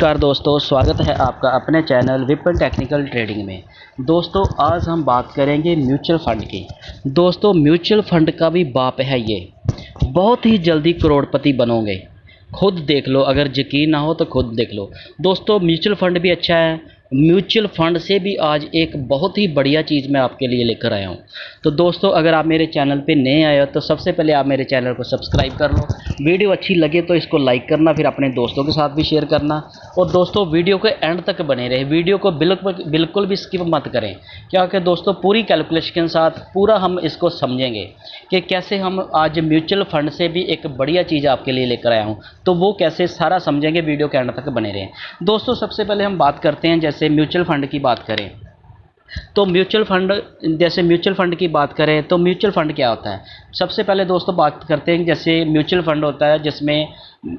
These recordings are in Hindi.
नमस्कार दोस्तों, स्वागत है आपका अपने चैनल विपन टेक्निकल ट्रेडिंग में। दोस्तों आज हम बात करेंगे म्यूचुअल फ़ंड की। दोस्तों म्यूचुअल फ़ंड का भी बाप है ये, बहुत ही जल्दी करोड़पति बनोगे। खुद देख लो, अगर यकीन ना हो तो खुद देख लो। दोस्तों म्यूचुअल फ़ंड भी अच्छा है, म्यूचुअल फ़ंड से भी आज एक बहुत ही बढ़िया चीज़ मैं आपके लिए लेकर आया हूँ। तो दोस्तों अगर आप मेरे चैनल पे नए आए हो तो सबसे पहले आप मेरे चैनल को सब्सक्राइब कर लो। वीडियो अच्छी लगे तो इसको लाइक करना, फिर अपने दोस्तों के साथ भी शेयर करना। और दोस्तों वीडियो के एंड तक बने रहे, वीडियो को बिल्कुल भी स्किप मत करें, क्योंकि दोस्तों पूरी कैलकुलेशन के साथ पूरा हम इसको समझेंगे कि कैसे हम आज म्यूचुअल फ़ंड से भी एक बढ़िया चीज़ आपके लिए लेकर आया हूँ। तो वो कैसे सारा समझेंगे, वीडियो के एंड तक बने रहें। दोस्तों सबसे पहले हम बात करते हैं, जैसे म्यूचुअल फ़ंड की बात करें तो म्यूचुअल फ़ंड की बात करें तो म्यूचुअल फ़ंड क्या होता है। सबसे पहले दोस्तों बात करते हैं, जैसे म्यूचुअल फ़ंड होता है जिसमें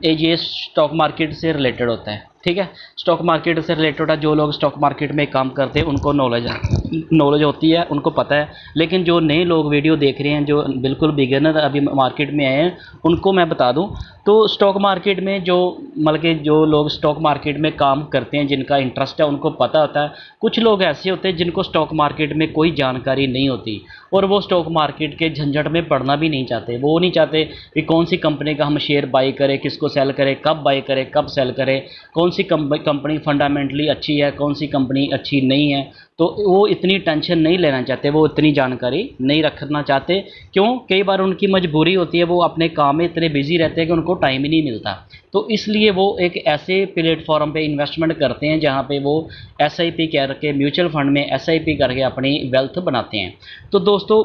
ये स्टॉक मार्केट से रिलेटेड होता है। ठीक है, स्टॉक मार्केट से रिलेटेड होता है। जो लोग स्टॉक मार्केट में काम करते हैं उनको नॉलेज होती है, उनको पता है। लेकिन जो नए लोग वीडियो देख रहे हैं, जो बिल्कुल बिगिनर अभी मार्केट में आए हैं, उनको मैं बता दूं तो स्टॉक मार्केट में जो लोग स्टॉक मार्केट में काम करते हैं, जिनका इंटरेस्ट है, उनको पता होता है। कुछ लोग ऐसे होते हैं जिनको स्टॉक मार्केट में कोई जानकारी नहीं होती और वो स्टॉक मार्केट के झंझट में पड़ना भी नहीं चाहते। वो नहीं चाहते कि कौन सी कंपनी का हम शेयर बाई करें, किसको सेल करें, कब बाई करें, कब सेल करें, कौन सी कंपनी फंडामेंटली अच्छी है, कौन सी कंपनी अच्छी नहीं है। तो वो इतनी टेंशन नहीं लेना चाहते, वो इतनी जानकारी नहीं रखना चाहते। क्यों? कई बार उनकी मजबूरी होती है, वो अपने काम में इतने बिजी रहते हैं कि उनको टाइम ही नहीं मिलता। तो इसलिए वो एक ऐसे प्लेटफॉर्म पे इन्वेस्टमेंट करते हैं जहाँ पे वो एसआईपी करके, म्यूचुअल फंड में एसआईपी करके अपनी वेल्थ बनाते हैं। तो दोस्तों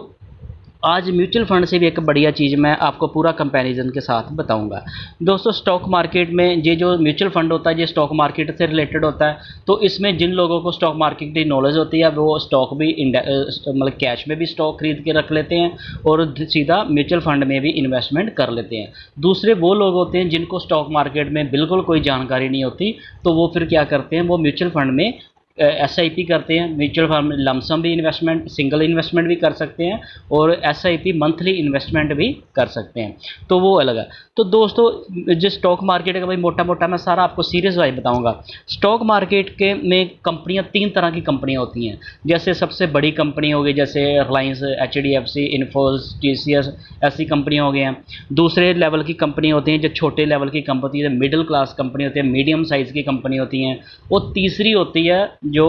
आज म्यूचुअल फंड से भी एक बढ़िया चीज़ मैं आपको पूरा कंपैरिजन के साथ बताऊंगा। दोस्तों स्टॉक मार्केट में ये जो म्यूचुअल फंड होता है, ये स्टॉक मार्केट से रिलेटेड होता है। तो इसमें जिन लोगों को स्टॉक मार्केट की नॉलेज होती है, वो स्टॉक भी मतलब कैश में भी स्टॉक खरीद के रख लेते हैं और सीधा म्यूचुअल फंड में भी इन्वेस्टमेंट कर लेते हैं। दूसरे वो लोग होते हैं जिनको स्टॉक मार्केट में बिल्कुल कोई जानकारी नहीं होती, तो वो फिर क्या करते हैं, वो म्यूचुअल फंड में एसआईपी करते हैं। म्यूचुअल फंड में लमसम भी इन्वेस्टमेंट, सिंगल इन्वेस्टमेंट भी कर सकते हैं और एसआईपी मंथली इन्वेस्टमेंट भी कर सकते हैं। तो वो अलग है। तो दोस्तों जो स्टॉक मार्केट का भाई मोटा मोटा मैं सारा आपको सीरियस वाइज बताऊंगा। स्टॉक मार्केट के में कंपनियां, तीन तरह की कंपनियां होती हैं। जैसे सबसे बड़ी कंपनी हो गई, जैसे रिलायंस, एचडीएफसी, इन्फोसिस, टीसीएस, ऐसी कंपनियां हो गई हैं। दूसरे लेवल की कंपनी होती हैं जो छोटे लेवल की कंपनी है, मिडिल क्लास कंपनी होती है, मीडियम साइज़ की कंपनी होती हैं। और तीसरी होती है जो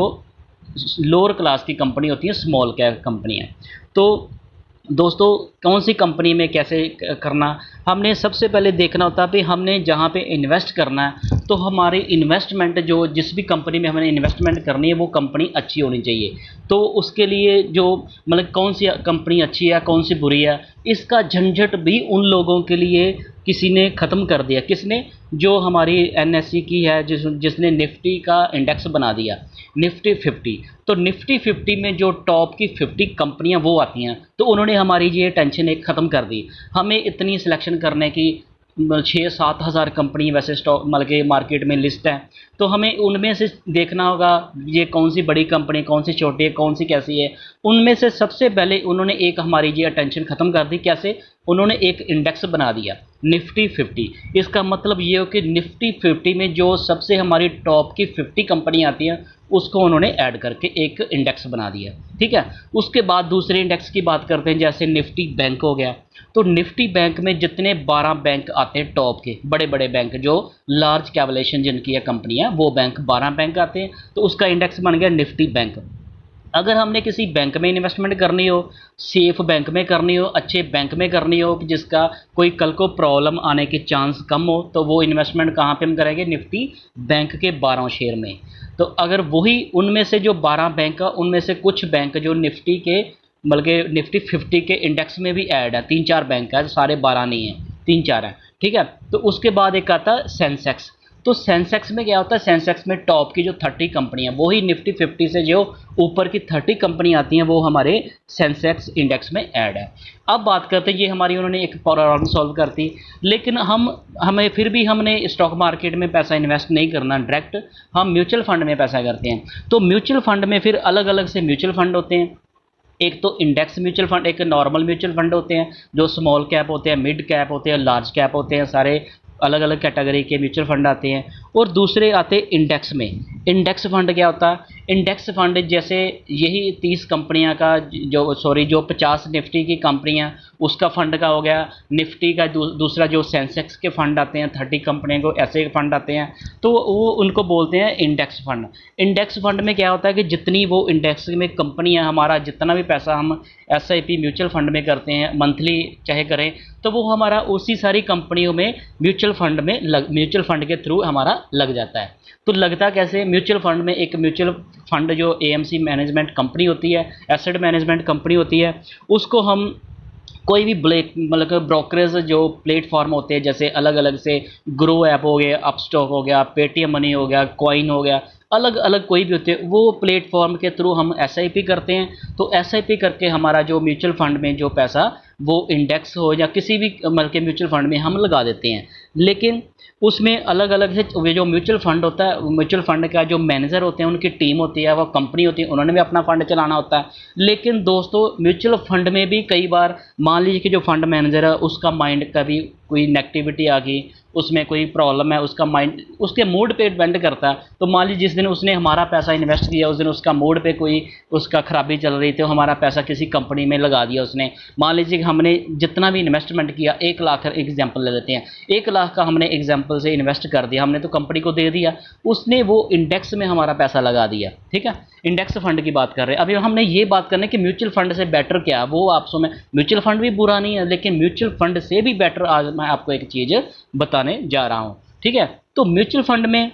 लोअर क्लास की कंपनी होती है, स्मॉल कैप कंपनी है। तो दोस्तों कौन सी कंपनी में कैसे करना, हमने सबसे पहले देखना होता है कि हमने जहाँ पे इन्वेस्ट करना है, तो हमारी इन्वेस्टमेंट जो जिस भी कंपनी में हमें इन्वेस्टमेंट करनी है वो कंपनी अच्छी होनी चाहिए। तो उसके लिए जो मतलब कौन सी कंपनी अच्छी है, कौन सी बुरी है, इसका झंझट भी उन लोगों के लिए किसी ने ख़त्म कर दिया। किसने? जो हमारी एनएससी की है, जिसने निफ्टी का इंडेक्स बना दिया, निफ्टी 50। तो निफ्टी 50 में जो टॉप की 50 कंपनियां वो आती हैं, तो उन्होंने हमारी ये टेंशन एक ख़त्म कर दी। हमें इतनी सिलेक्शन करने की 6-7 हज़ार कंपनी वैसे स्टॉक मतलब के मार्केट में लिस्ट है, तो हमें उनमें से देखना होगा ये कौन सी बड़ी कंपनी, कौन सी छोटी है, कौन सी कैसी है। उनमें से सबसे पहले उन्होंने एक हमारी ये टेंशन ख़त्म कर दी। कैसे? उन्होंने एक इंडेक्स बना दिया, निफ्टी 50। इसका मतलब ये हो कि निफ्टी 50 में जो सबसे हमारी टॉप की 50 कंपनी आती हैं, उसको उन्होंने ऐड करके एक इंडेक्स बना दिया। ठीक है, उसके बाद दूसरे इंडेक्स की बात करते हैं, जैसे निफ्टी बैंक हो गया। तो निफ्टी बैंक में जितने 12 बैंक आते हैं टॉप के, बड़े बड़े बैंक जो लार्ज कैपिटलाइजेशन जिनकी है कंपनियां, वो बैंक 12 बैंक आते हैं, तो उसका इंडेक्स बन गया निफ्टी बैंक। अगर हमने किसी बैंक में इन्वेस्टमेंट करनी हो, सेफ बैंक में करनी हो, अच्छे बैंक में करनी हो, जिसका कोई कल को प्रॉब्लम आने के चांस कम हो, तो वो इन्वेस्टमेंट कहाँ पे हम करेंगे? निफ्टी बैंक के 12 शेयर में। तो अगर वही उनमें से जो 12 बैंक है, उनमें से कुछ बैंक जो निफ्टी के बल्कि निफ्टी 50 के इंडेक्स में भी ऐड है, 3-4 बैंक है, सारे 12 नहीं है, 3-4 है। ठीक है, तो उसके बाद एक आता है सेंसेक्स। तो सेंसेक्स में क्या होता है? सेंसेक्स में टॉप की जो 30 कंपनियां, वही निफ्टी 50 से जो ऊपर की 30 कंपनी आती हैं, वो हमारे सेंसेक्स इंडेक्स में ऐड है। अब बात करते हैं, ये हमारी उन्होंने एक प्रॉब्लम सॉल्व कर दी। लेकिन हमें फिर भी हमने स्टॉक मार्केट में पैसा इन्वेस्ट नहीं करना, डायरेक्ट हम म्यूचुअल फंड में पैसा करते हैं। तो म्यूचुअल फंड में फिर अलग अलग से म्यूचुअल फंड होते हैं। एक तो इंडेक्स म्यूचुअल फंड, एक नॉर्मल म्यूचुअल फंड होते हैं जो स्मॉल कैप होते हैं, मिड कैप होते हैं, लार्ज कैप होते हैं, सारे अलग अलग कैटेगरी के म्यूचुअल फंड आते हैं, और दूसरे आते हैं इंडेक्स में। इंडेक्स फंड क्या होता है? इंडेक्स फंड जैसे यही 30 कंपनियां का जो 50 निफ्टी की कंपनियां उसका फंड का हो गया, निफ्टी का दूसरा जो सेंसेक्स के फंड आते हैं 30 कंपनियों को ऐसे फंड आते हैं, तो वो उनको बोलते हैं इंडेक्स फंड। इंडेक्स फंड में क्या होता है कि जितनी वो इंडेक्स में कंपनियां, हमारा जितना भी पैसा हम एसआईपी म्यूचुअल फंड में करते हैं मंथली चाहे करें, तो वो हमारा उसी सारी कंपनियों में म्यूचुअल फंड के थ्रू हमारा लग जाता है। तो लगता कैसे? म्यूचुअल फंड में एक म्यूचुअल फंड जो एएमसी मैनेजमेंट कंपनी होती है, एसेट मैनेजमेंट कंपनी होती है, उसको हम कोई भी ब्रोकरेज जो प्लेटफॉर्म होते हैं, जैसे अलग अलग से ग्रो ऐप हो गया, अपस्टॉक हो गया, पेटीएम मनी हो गया, कॉइन हो गया, अलग अलग कोई भी होते हैं, वो प्लेटफॉर्म के थ्रू हम एसआईपी करते हैं। तो एसआईपी करके हमारा जो म्यूचुअल फंड में जो पैसा वो इंडेक्स हो या किसी भी म्यूचुअल फंड में हम लगा देते हैं। लेकिन उसमें अलग अलग से जो म्यूचुअल फंड होता है, म्यूचुअल फंड का जो मैनेजर होते हैं, उनकी टीम होती है, वो कंपनी होती है, उन्होंने भी अपना फंड चलाना होता है। लेकिन दोस्तों म्यूचुअल फंड में भी कई बार मान लीजिए कि जो फंड मैनेजर है उसका माइंड कभी कोई नेगेटिविटी आ गई, उसमें कोई प्रॉब्लम है, उसका माइंड उसके मूड पे डिपेंड करता है। तो मान लीजिए जिस दिन उसने हमारा पैसा इन्वेस्ट किया उस दिन उसका मूड पे कोई उसका खराबी चल रही थी, तो हमारा पैसा किसी कंपनी में लगा दिया उसने। मान लीजिए कि हमने जितना भी इन्वेस्टमेंट किया, 1 लाख एग्जाम्पल ले लेते हैं, 1 लाख का हमने एग्जाम्पल से इन्वेस्ट कर दिया, हमने तो कंपनी को दे दिया, उसने वो इंडेक्स में हमारा पैसा लगा दिया। ठीक है, इंडेक्स फंड की बात कर रहे हैं। अभी हमने ये बात करनी कि म्यूचुअल फंड से बेटर क्या है, वो आप सुने। म्यूचुअल फंड भी बुरा नहीं है, लेकिन म्यूचुअल फंड से भी बेटर आज मैं आपको एक चीज़ बताने जा रहा हूँ। ठीक है, तो म्यूचुअल फंड में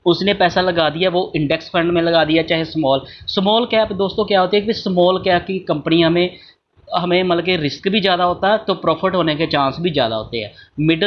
उसने पैसा लगा दिया, वो इंडेक्स फंड में लगा दिया, चाहे स्मॉल कैप। दोस्तों क्या होती है कि स्मॉल कैप की कंपनियां में हमें मतलब कि रिस्क भी ज़्यादा होता है, तो प्रॉफिट होने के चांस भी ज़्यादा होते हैं। मिड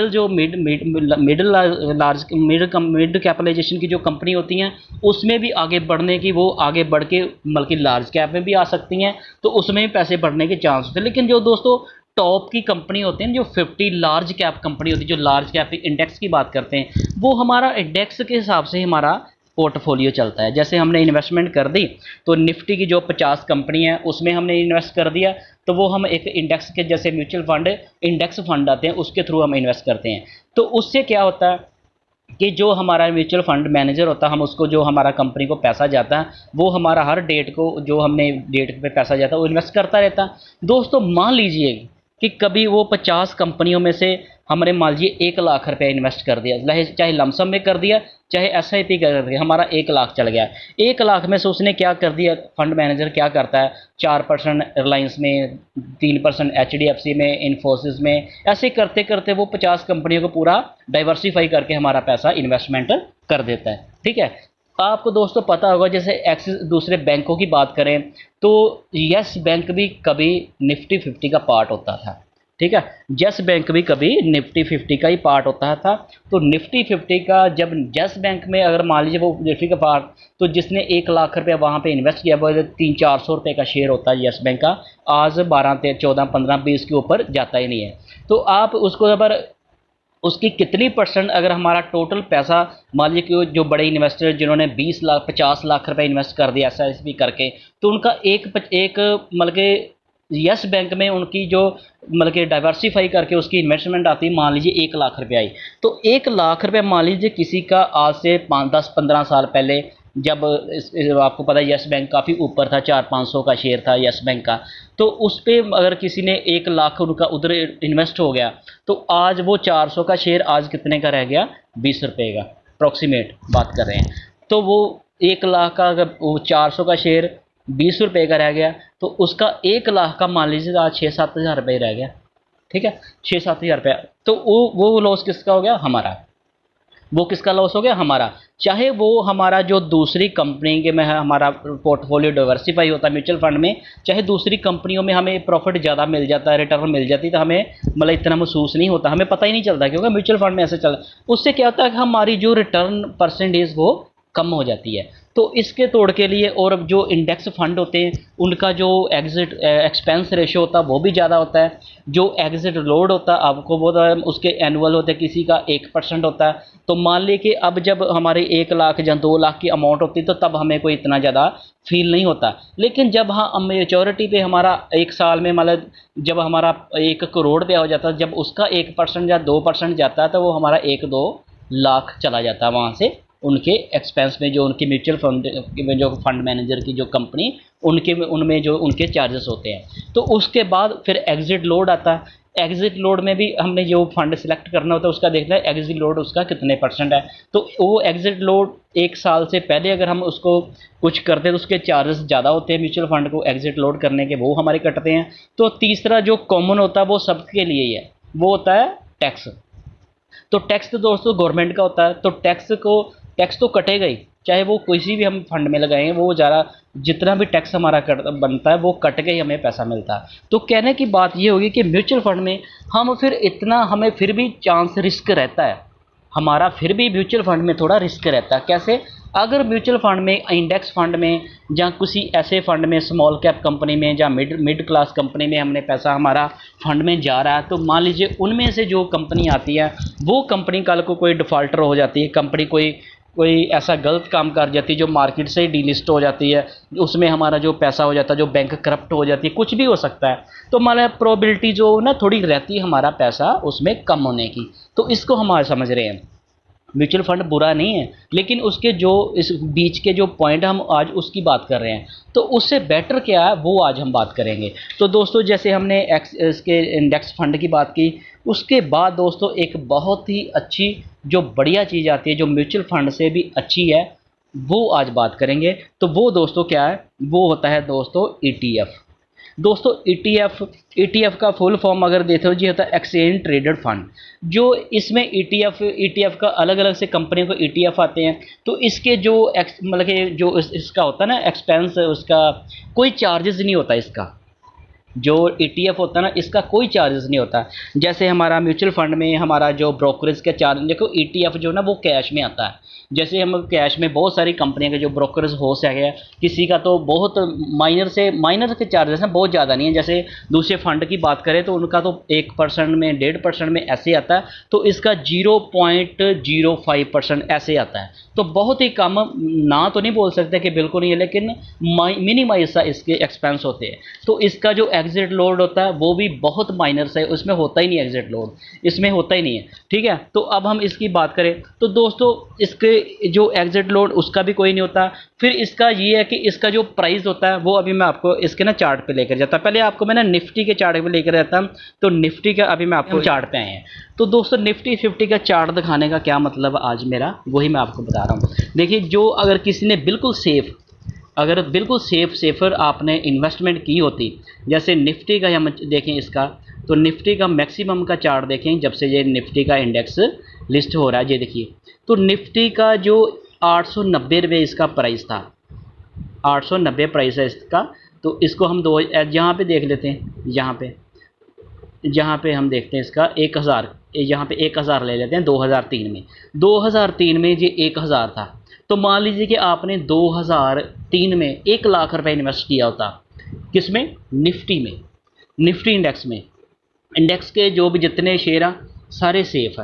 कैपिटलाइजेशन की जो कंपनी होती हैं उसमें भी आगे बढ़ने की, वो आगे बढ़ के मतलब कि लार्ज कैप में भी आ सकती हैं, तो उसमें भी पैसे बढ़ने के चांस होते हैं। लेकिन जो दोस्तों टॉप की कंपनी होती हैं, जो 50 लार्ज कैप कंपनी होती है, जो लार्ज कैप इंडेक्स की बात करते हैं, वो हमारा इंडेक्स के हिसाब से हमारा पोर्टफोलियो चलता है। जैसे हमने इन्वेस्टमेंट कर दी, तो निफ्टी की जो 50 कंपनी है उसमें हमने इन्वेस्ट कर दिया, तो वो हम एक इंडेक्स के जैसे म्यूचुअल फंड इंडेक्स फंड आते हैं उसके थ्रू हम इन्वेस्ट करते हैं। तो उससे क्या होता है कि जो हमारा म्यूचुअल फंड मैनेजर होता है, हम उसको जो हमारा कंपनी को पैसा जाता है, वो हमारा हर डेट को जो हमने डेट पे पैसा जाता है वो इन्वेस्ट करता रहता है। दोस्तों मान लीजिए कि कभी वो 50 कंपनियों में से हमने मान लीजिए 1 लाख रुपया इन्वेस्ट कर दिया, चाहे लमसम में कर दिया चाहे एसआईपी कर दिया, हमारा 1 लाख चल गया। 1 लाख में से उसने क्या कर दिया, फंड मैनेजर क्या करता है, 4% रिलायंस में, 3% एचडीएफसी में, इन्फोसिस में, ऐसे करते करते वो 50 कंपनियों को पूरा डाइवर्सिफाई करके हमारा पैसा इन्वेस्टमेंट कर देता है। ठीक है, आपको दोस्तों पता होगा जैसे एक्सिस दूसरे बैंकों की बात करें तो यस बैंक भी कभी निफ्टी 50 का पार्ट होता था। ठीक है, यस बैंक भी कभी निफ्टी 50 का ही पार्ट होता था। तो निफ्टी 50 का जब यस बैंक में अगर मान लीजिए वो निफ्टी का पार्ट, तो जिसने 1 लाख रुपया वहाँ पे इन्वेस्ट किया वो 300-400 रुपये का शेयर होता है यस बैंक का, आज 12, 14, 15, 20 के ऊपर जाता ही नहीं है। तो आप उसको अगर उसकी कितनी परसेंट अगर हमारा टोटल पैसा मान लीजिए कि जो बड़े इन्वेस्टर जिन्होंने 20 लाख 50 लाख रुपए इन्वेस्ट कर दिया एसआईपी करके, तो उनका एक मतलब कि यस बैंक में उनकी जो मतलब कि डाइवर्सिफाई करके उसकी इन्वेस्टमेंट आती है, मान लीजिए 1 लाख रुपये आई, तो 1 लाख रुपये मान लीजिए किसी का आज से 5-10-15 साल पहले, जब आपको पता है यस बैंक काफ़ी ऊपर था, 400-500 का शेयर था यस बैंक का, तो उस पर अगर किसी ने 1 लाख उनका उधर इन्वेस्ट हो गया, तो आज वो 400 का शेयर आज कितने का रह गया, 20 रुपये का, अप्रॉक्सीमेट बात कर रहे हैं। तो वो 1 लाख का अगर वो 400 का शेयर 20 रुपये का रह गया, तो उसका 1 लाख का मान लीजिए आज 6-7 हज़ार रुपये रह गया। ठीक है, 6-7 हज़ार रुपया, तो वो लॉस किसका हो गया, हमारा। वो किसका लॉस हो गया, हमारा। चाहे वो हमारा जो दूसरी कंपनी के में है, हमारा पोर्टफोलियो डाइवर्सिफाई होता है म्यूचुअल फंड में, चाहे दूसरी कंपनियों में हमें प्रॉफिट ज़्यादा मिल जाता है, रिटर्न मिल जाती है, तो हमें मतलब इतना महसूस नहीं होता, हमें पता ही नहीं चलता, क्योंकि म्यूचुअल फंड में ऐसे चल, उससे क्या होता है कि हमारी जो रिटर्न परसेंटेज वो कम हो जाती है। तो इसके तोड़ के लिए, और जो इंडेक्स फंड होते हैं उनका जो एग्जिट एक्सपेंस रेशो होता है वो भी ज़्यादा होता है। जो एग्जिट लोड होता है आपको वो उसके एनुअल होते हैं, किसी का 1% होता है। तो मान ली कि अब जब हमारे 1 लाख या 2 लाख की अमाउंट होती है तो तब हमें कोई इतना ज़्यादा फील नहीं होता। लेकिन जब हम मेच्योरिटी पे हमारा 1 साल में मतलब जब हमारा 1 करोड़ पे हो जाता है, जब उसका 1% या 2% जाता है तो वो हमारा 1-2 लाख चला जाता है वहाँ से उनके एक्सपेंस में, जो उनकी म्यूचुअल फंड में जो फंड मैनेजर की जो कंपनी उनके उनमें जो उनके चार्जेस होते हैं। तो उसके बाद फिर एग्जिट लोड आता है। एग्जिट लोड में भी हमने जो फंड सिलेक्ट करना होता है उसका देखना है एग्जिट लोड उसका कितने % है। तो वो एग्जिट लोड 1 साल से पहले अगर हम उसको कुछ करते हैं तो उसके चार्जेस ज़्यादा होते हैं म्यूचुअल फंड को एग्जिट लोड करने के, वो हमारे कटते हैं। तो तीसरा जो कॉमन होता है वो सबके लिए ही है, वो होता है टैक्स। तो टैक्स तो दोस्तों गवर्नमेंट का होता है, तो टैक्स तो कटेगा ही, चाहे वो किसी भी हम फंड में लगाएं, वो ज़्यादा जितना भी टैक्स हमारा बनता है वो कट के ही हमें पैसा मिलता है। तो कहने की बात ये होगी कि म्यूचुअल फंड में हम फिर इतना हमें फिर भी चांस रिस्क रहता है, हमारा फिर भी म्यूचुअल फंड में थोड़ा रिस्क रहता है। कैसे? अगर म्यूचुअल फंड में, इंडेक्स फंड में या किसी ऐसे फंड में, स्मॉल कैप कंपनी में या मिड क्लास कंपनी में हमने पैसा हमारा फंड में जा रहा है, तो मान लीजिए उनमें से जो कंपनी आती है वो कंपनी कल को कोई डिफ़ॉल्टर हो जाती है, कंपनी कोई कोई ऐसा गलत काम कर जाती है जो मार्केट से डीलिस्ट हो जाती है, उसमें हमारा जो पैसा हो जाता है, जो बैंक करप्ट हो जाती है, कुछ भी हो सकता है। तो हमारा प्रोबेबिलिटी जो ना थोड़ी रहती है हमारा पैसा उसमें कम होने की। तो इसको हम आज समझ रहे हैं। म्यूचुअल फंड बुरा नहीं है, लेकिन उसके जो इस बीच के जो पॉइंट हम आज उसकी बात कर रहे हैं। तो उससे बेटर क्या है वो आज हम बात करेंगे। तो दोस्तों जैसे हमने इसके इंडेक्स फंड की बात की, उसके बाद दोस्तों एक बहुत ही अच्छी जो बढ़िया चीज़ आती है जो म्यूचुअल फंड से भी अच्छी है, वो आज बात करेंगे। तो वो दोस्तों क्या है, वो होता है दोस्तों ETF। दोस्तों ETF का फुल फॉर्म अगर देखो जी होता है एक्सचेंज ट्रेडेड फंड। जो इसमें ETF का अलग अलग से कंपनियों को ETF आते हैं। तो इसके जो मतलब कि जो इसका होता है ना एक्सपेंस, उसका कोई चार्जेस नहीं होता। इसका जो ETF होता है ना इसका कोई चार्जेस नहीं होता। जैसे हमारा म्यूचुअल फंड में हमारा जो ब्रोकरेज का चार्ज, देखो ETF जो ना वो कैश में आता है। जैसे हम कैश में बहुत सारी कंपनियों के जो ब्रोकरेज हो सके, किसी का तो बहुत माइनर के चार्जेस हैं, बहुत ज़्यादा नहीं है। जैसे दूसरे फंड की बात करें तो उनका तो 1% में 1.5% में ऐसे आता है, तो इसका 0.05% ऐसे आता है। तो बहुत ही कम, ना तो नहीं बोल सकते कि बिल्कुल नहीं है, लेकिन मिनिमाइज सा इसके एक्सपेंस होते हैं। तो इसका जो एग्जिट लोड होता है वो भी बहुत माइनर सा है, उसमें होता ही नहीं एग्जिट लोड, इसमें होता ही नहीं है। ठीक है, तो अब हम इसकी बात करें तो दोस्तों इसके जो एग्जिट लोड उसका भी कोई नहीं होता। फिर इसका ये है कि इसका जो प्राइस होता है वो अभी मैं आपको इसके ना चार्ट पे लेकर जाता। पहले आपको मैं ना निफ्टी के चार्ट पे लेकर जाता हूँ। तो निफ्टी का अभी मैं आपको चार्ट पे आए हैं। तो दोस्तों निफ्टी 50 का चार्ट दिखाने का क्या मतलब आज मेरा, वही मैं आपको बता रहा हूँ। देखिए, जो अगर किसी ने बिल्कुल सेफर आपने इन्वेस्टमेंट की होती, जैसे निफ्टी का हम देखें इसका, तो निफ्टी का मैक्सिमम का चार्ट देखें जब से ये निफ्टी का इंडेक्स लिस्ट हो रहा है। ये देखिए, तो निफ्टी का जो 890 रुपये इसका प्राइस था, 890 प्राइस है इसका। तो इसको हम दो यहाँ पे देख लेते हैं, यहाँ पे हम देखते हैं इसका 1000, यहाँ पे 1000 ले लेते हैं। 2003 में ये 1000 था। तो मान लीजिए कि आपने 2003 में 1 लाख रुपए इन्वेस्ट किया होता, किसमें? निफ्टी में, निफ्टी इंडेक्स में। इंडेक्स के जो भी जितने शेयर हैं सारे सेफ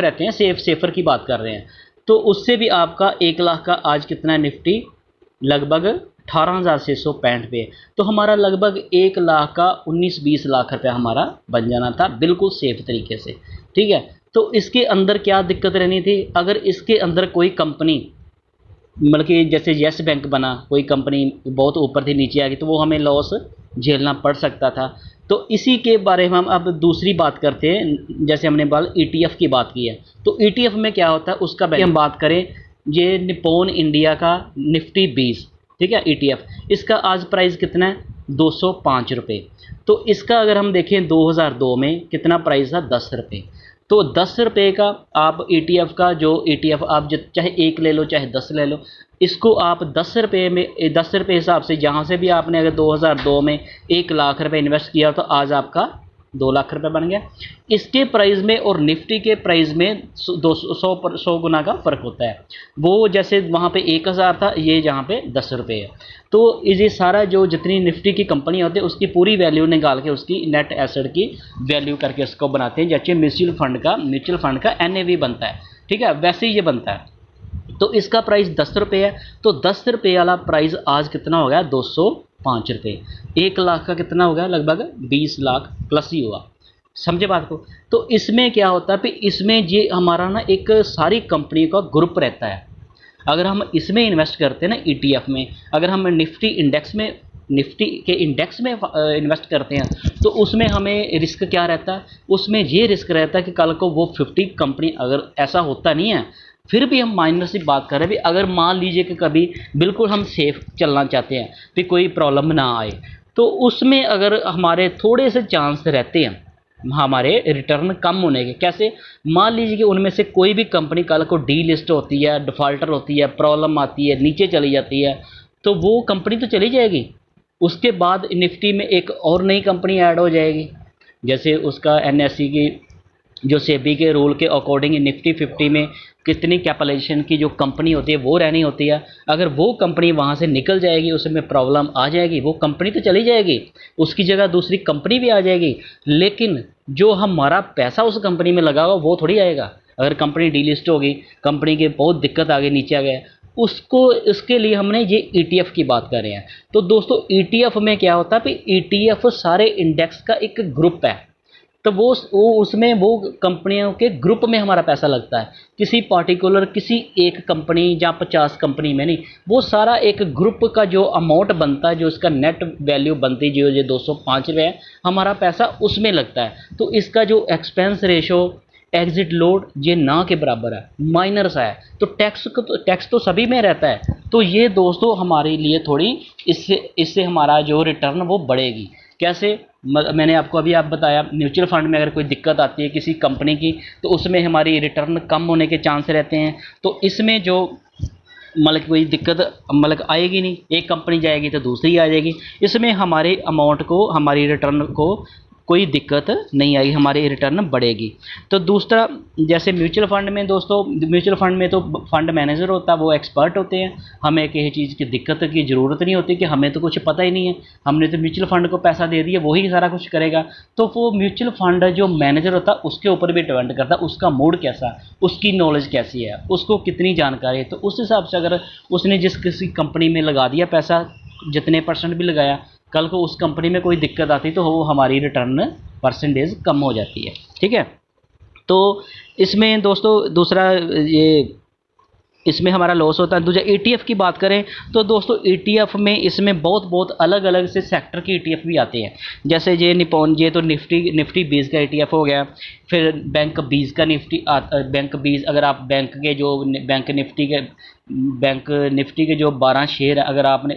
रहते हैं, सेफर की बात कर रहे हैं। तो उससे भी आपका 1 लाख का आज कितना है निफ्टी, लगभग 18,665 पे। तो हमारा लगभग 1 लाख का 19-20 लाख रुपया हमारा बन जाना था, बिल्कुल सेफ तरीके से। ठीक है, तो इसके अंदर क्या दिक्कत रहनी थी, अगर इसके अंदर कोई कंपनी मतलब कि जैसे येस बैंक बना, कोई कंपनी बहुत ऊपर थी नीचे आ गई, तो वो हमें लॉस झेलना पड़ सकता था। तो इसी के बारे में हम अब दूसरी बात करते हैं। जैसे हमने ETF की बात की है, तो ETF में क्या होता है उसका हम बात करें, ये निप्पॉन इंडिया का निफ्टी 20, ठीक है, ETF, इसका आज प्राइस कितना है? 205 रुपये। तो इसका अगर हम देखें 2002 में कितना प्राइस था? 10 रुपये। तो 10 रुपये का आप ETF का जो ETF आप चाहे 1 ले लो चाहे 10 ले लो, इसको आप 10 रुपये में 10 रुपये हिसाब से जहाँ से भी आपने अगर 2002 में 1 लाख रुपए इन्वेस्ट किया तो आज आपका 2 लाख रुपए बन गया। इसके प्राइस में और निफ्टी के प्राइस में 100 गुना का फ़र्क होता है। वो जैसे वहाँ पे 1000 था, ये जहाँ पे 10 रुपये है। तो ये सारा जो जितनी निफ्टी की कंपनी होती है उसकी पूरी वैल्यू निकाल के उसकी नेट एसेट की वैल्यू करके उसको बनाते हैं, जैसे म्यूचुअल फंड का NAV बनता है, ठीक है, वैसे ही ये बनता है। तो इसका प्राइस 10 रुपये है, तो 10 रुपये वाला प्राइस आज कितना हो गया, 205 रुपये। 1 लाख का कितना हो गया, लगभग 20 लाख प्लस ही हुआ। समझे बात को। तो इसमें क्या होता है, इसमें ये हमारा ना एक सारी कंपनी का ग्रुप रहता है। अगर हम इसमें इन्वेस्ट करते हैं ना ETF में, अगर हम निफ्टी के इंडेक्स में इन्वेस्ट करते हैं तो उसमें हमें रिस्क क्या रहता है, उसमें ये रिस्क रहता है कि कल को वो 50 कंपनी, अगर ऐसा होता नहीं है फिर भी हम माइनर से बात कर रहे हैं भी, अगर मान लीजिए कि कभी बिल्कुल हम सेफ चलना चाहते हैं फिर कोई प्रॉब्लम ना आए, तो उसमें अगर हमारे थोड़े से चांस रहते हैं हमारे रिटर्न कम होने के। कैसे, मान लीजिए कि उनमें से कोई भी कंपनी कल को डीलिस्ट होती है, डिफ़ॉल्टर होती है, प्रॉब्लम आती है, नीचे चली जाती है, तो वो कंपनी तो चली जाएगी। उसके बाद निफ्टी में एक और नई कंपनी ऐड हो जाएगी, जैसे उसका NSE की जो सेबी के रूल के अकॉर्डिंग निफ्टी 50 में कितनी कैपिटलाइजेशन की जो कंपनी होती है वो रहनी होती है। अगर वो कंपनी वहाँ से निकल जाएगी, उसमें प्रॉब्लम आ जाएगी, वो कंपनी तो चली जाएगी, उसकी जगह दूसरी कंपनी भी आ जाएगी, लेकिन जो हमारा पैसा उस कंपनी में लगा हुआ वो थोड़ी आएगा। अगर कंपनी डीलिस्ट होगी, कंपनी की बहुत दिक्कत आ गई, नीचे आ गया, उसको, इसके लिए हमने ये ETF की बात कर रहे हैं। तो दोस्तों ETF में क्या होता है कि ETF सारे इंडेक्स का एक ग्रुप है, तो वो उसमें वो कंपनियों के ग्रुप में हमारा पैसा लगता है, किसी पार्टिकुलर किसी एक कंपनी या 50 कंपनी में नहीं, वो सारा एक ग्रुप का जो अमाउंट बनता है, जो इसका नेट वैल्यू बनती जो ये 205 रुपये है, हमारा पैसा उसमें लगता है। तो इसका जो एक्सपेंस रेशो, एग्जिट लोड, ये ना के बराबर है, माइनर सा है, तो टैक्स तो सभी में रहता है। तो ये दोस्तों हमारे लिए थोड़ी इससे हमारा जो रिटर्न वो बढ़ेगी। कैसे, मैंने आपको अभी बताया, म्यूचुअल फंड में अगर कोई दिक्कत आती है किसी कंपनी की तो उसमें हमारी रिटर्न कम होने के चांस रहते हैं। तो इसमें जो कोई दिक्कत आएगी नहीं, एक कंपनी जाएगी तो दूसरी आ जाएगी, इसमें हमारे अमाउंट को, हमारी रिटर्न को कोई दिक्कत नहीं आएगी, हमारी रिटर्न बढ़ेगी। तो दूसरा, जैसे म्यूचुअल फंड में दोस्तों, म्यूचुअल फंड में तो फंड मैनेजर होता है, वो एक्सपर्ट होते हैं, हमें किसी चीज़ की दिक्कत की ज़रूरत नहीं होती कि हमें तो कुछ पता ही नहीं है, हमने तो म्यूचुअल फंड को पैसा दे दिया, वही सारा कुछ करेगा। तो वो म्यूचुअल फंड जो मैनेजर होता है उसके ऊपर भी डिपेंड करता है, उसका मूड कैसा, उसकी नॉलेज कैसी है, उसको कितनी जानकारी है। तो उस हिसाब से अगर उसने जिस किसी कंपनी में लगा दिया पैसा, जितने % भी लगाया, कल को उस कंपनी में कोई दिक्कत आती तो वो हमारी रिटर्न % कम हो जाती है, ठीक है। तो इसमें दोस्तों दूसरा ये, इसमें हमारा लॉस होता है। दूसरा ETF की बात करें तो दोस्तों ETF में इसमें बहुत अलग अलग से सेक्टर के ETF भी आते हैं, जैसे ये निपॉन, ये तो निफ्टी 20 का ETF हो गया। फिर बैंक 20 का बैंक 20, अगर आप बैंक निफ्टी के जो 12 शेयर अगर आपने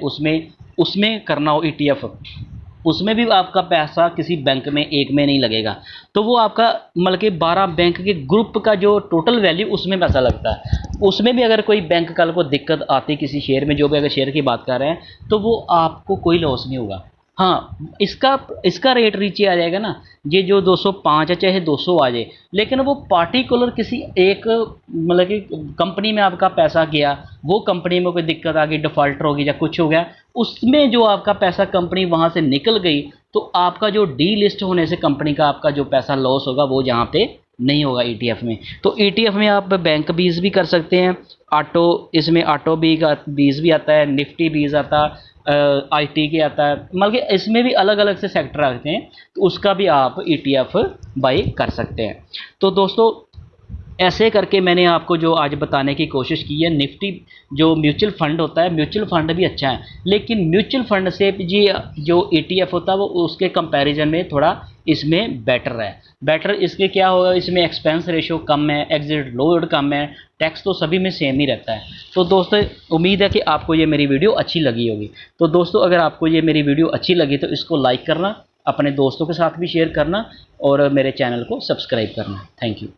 उसमें करना हो ETF, उसमें भी आपका पैसा किसी बैंक में एक में नहीं लगेगा, तो वो आपका 12 बैंक के ग्रुप का जो टोटल वैल्यू उसमें पैसा लगता है। उसमें भी अगर कोई बैंक कल को दिक्कत आती किसी शेयर में, जो भी अगर शेयर की बात कर रहे हैं, तो वो आपको कोई लॉस नहीं होगा। हाँ, इसका रेट नीचे आ जाएगा ना, ये जो 205 है चाहे 200 आ जाए, लेकिन वो पार्टिकुलर किसी एक कि कंपनी में आपका पैसा गया, वो कंपनी में कोई दिक्कत आ गई, डिफ़ॉल्टर हो गई या कुछ हो गया, उसमें जो आपका पैसा कंपनी वहाँ से निकल गई, तो आपका जो डीलिस्ट होने से कंपनी का आपका जो पैसा लॉस होगा वो यहाँ पे नहीं होगा ETF में। तो ETF में आप बैंक 20 भी कर सकते हैं, इसमें ऑटो 20 भी आता है, निफ्टी 20 आता है, IT के आता है, कि इसमें भी अलग अलग से सेक्टर आते हैं, तो उसका भी आप ETF बाई कर सकते हैं। तो दोस्तों ऐसे करके मैंने आपको जो आज बताने की कोशिश की है, निफ्टी जो म्यूचुअल फंड होता है, म्यूचुअल फंड भी अच्छा है, लेकिन म्यूचुअल फंड से जी जो ETF होता है वो उसके कंपैरिजन में थोड़ा इसमें बेटर इसके क्या होगा, इसमें एक्सपेंस रेशो कम है, एग्जिट लोड कम है, टैक्स तो सभी में सेम ही रहता है। तो दोस्तों उम्मीद है कि आपको ये मेरी वीडियो अच्छी लगी होगी। तो दोस्तों अगर आपको ये मेरी वीडियो अच्छी लगी तो इसको लाइक करना, अपने दोस्तों के साथ भी शेयर करना और मेरे चैनल को सब्सक्राइब करना। Thank you.